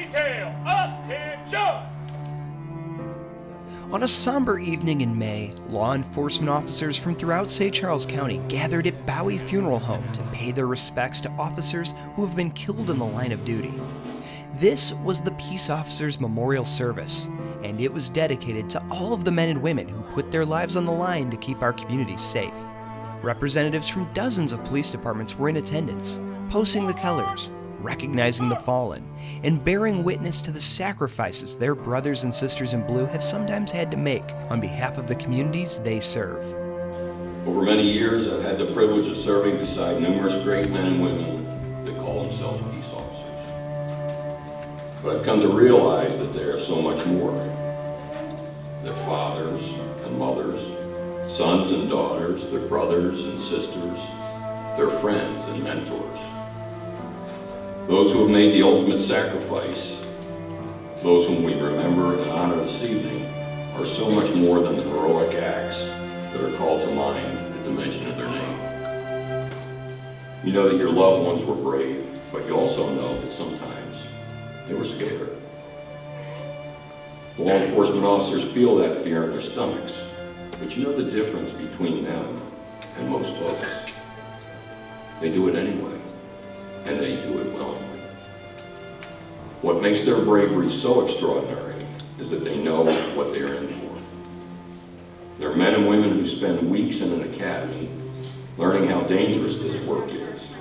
detail, attention! On a somber evening in May, law enforcement officers from throughout St. Charles County gathered at Baue Funeral Home to pay their respects to officers who have been killed in the line of duty. This was the Peace Officers Memorial Service, and it was dedicated to all of the men and women who put their lives on the line to keep our communities safe. Representatives from dozens of police departments were in attendance, posting the colors, recognizing the fallen, and bearing witness to the sacrifices their brothers and sisters in blue have sometimes had to make on behalf of the communities they serve. Over many years, I've had the privilege of serving beside numerous great men and women that call themselves peace officers. But I've come to realize that they are so much more. Their fathers and mothers, sons and daughters, their brothers and sisters, their friends and mentors. Those who have made the ultimate sacrifice, those whom we remember and honor this evening, are so much more than the heroic acts that are called to mind at the mention of their name. You know that your loved ones were brave, but you also know that sometimes they were scared. The law enforcement officers feel that fear in their stomachs, but you know the difference between them and most folks. They do it anyway. And they do it willingly. What makes their bravery so extraordinary is that they know what they are in for. They're men and women who spend weeks in an academy learning how dangerous this work is,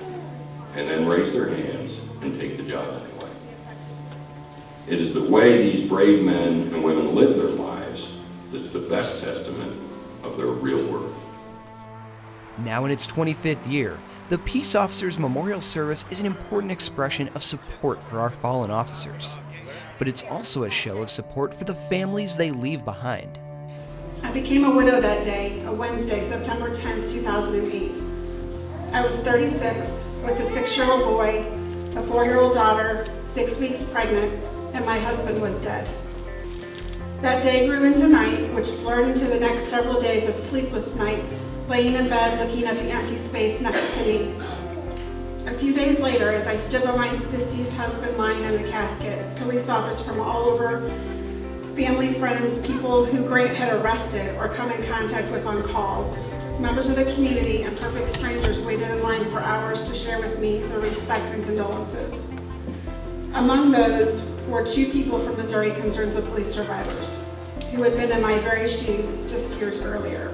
and then raise their hands and take the job anyway. It is the way these brave men and women live their lives that's the best testament of their real worth. Now in its 25th year, the Peace Officers Memorial Service is an important expression of support for our fallen officers. But it's also a show of support for the families they leave behind. I became a widow that day, a Wednesday, September 10th, 2008. I was 36 with a 6-year-old boy, a 4-year-old daughter, 6 weeks pregnant, and my husband was dead. That day grew into night, which blurred into the next several days of sleepless nights, laying in bed looking at the empty space next to me. A few days later, as I stood by my deceased husband lying in the casket, police officers from all over, family, friends, people who Grant had arrested or come in contact with on calls, members of the community, and perfect strangers waited in line for hours to share with me their respect and condolences. Among those were 2 people from Missouri Concerns of Police Survivors, who had been in my very shoes just years earlier.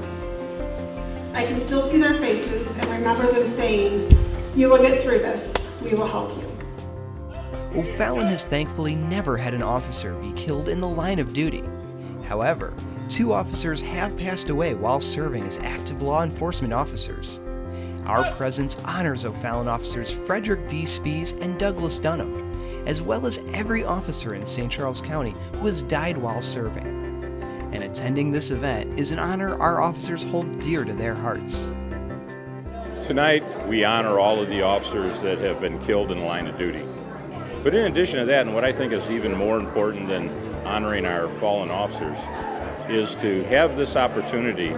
I can still see their faces and remember them saying, "You will get through this. We will help you." O'Fallon has thankfully never had an officer be killed in the line of duty. However, 2 officers have passed away while serving as active law enforcement officers. Our presence honors O'Fallon officers Frederick D. Spees and Douglas Dunham, as well as every officer in St. Charles County who has died while serving. And attending this event is an honor our officers hold dear to their hearts. Tonight, we honor all of the officers that have been killed in the line of duty. But in addition to that, and what I think is even more important than honoring our fallen officers, is to have this opportunity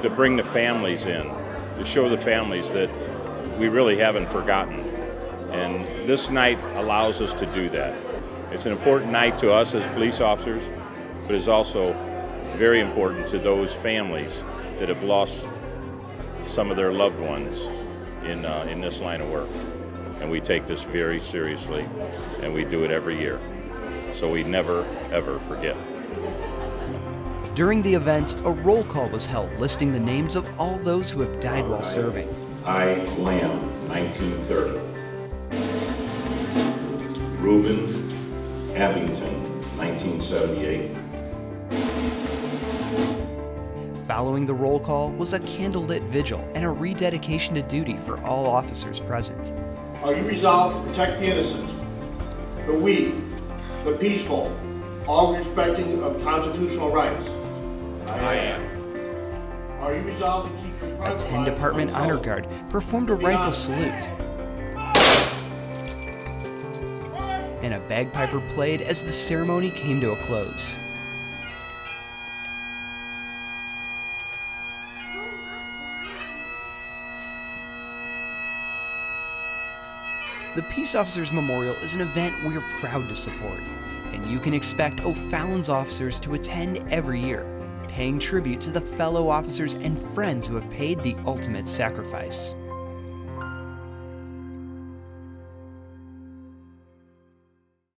to bring the families in, to show the families that we really haven't forgotten. And this night allows us to do that. It's an important night to us as police officers, but it's also very important to those families that have lost some of their loved ones in this line of work. And we take this very seriously, and we do it every year. So we never, ever forget. During the event, a roll call was held listing the names of all those who have died while serving. I, Lamb, 1930. Reuben Abington, 1978. Following the roll call was a candlelit vigil and a rededication to duty for all officers present. Are you resolved to protect the innocent, the weak, the peaceful, all respecting of constitutional rights? I am. Are you resolved to keep your A private 10-department life honor unsullied? guard performed a rifle salute, and a bagpiper played as the ceremony came to a close. the Peace Officers Memorial is an event we're proud to support, and you can expect O'Fallon's officers to attend every year, paying tribute to the fellow officers and friends who have paid the ultimate sacrifice.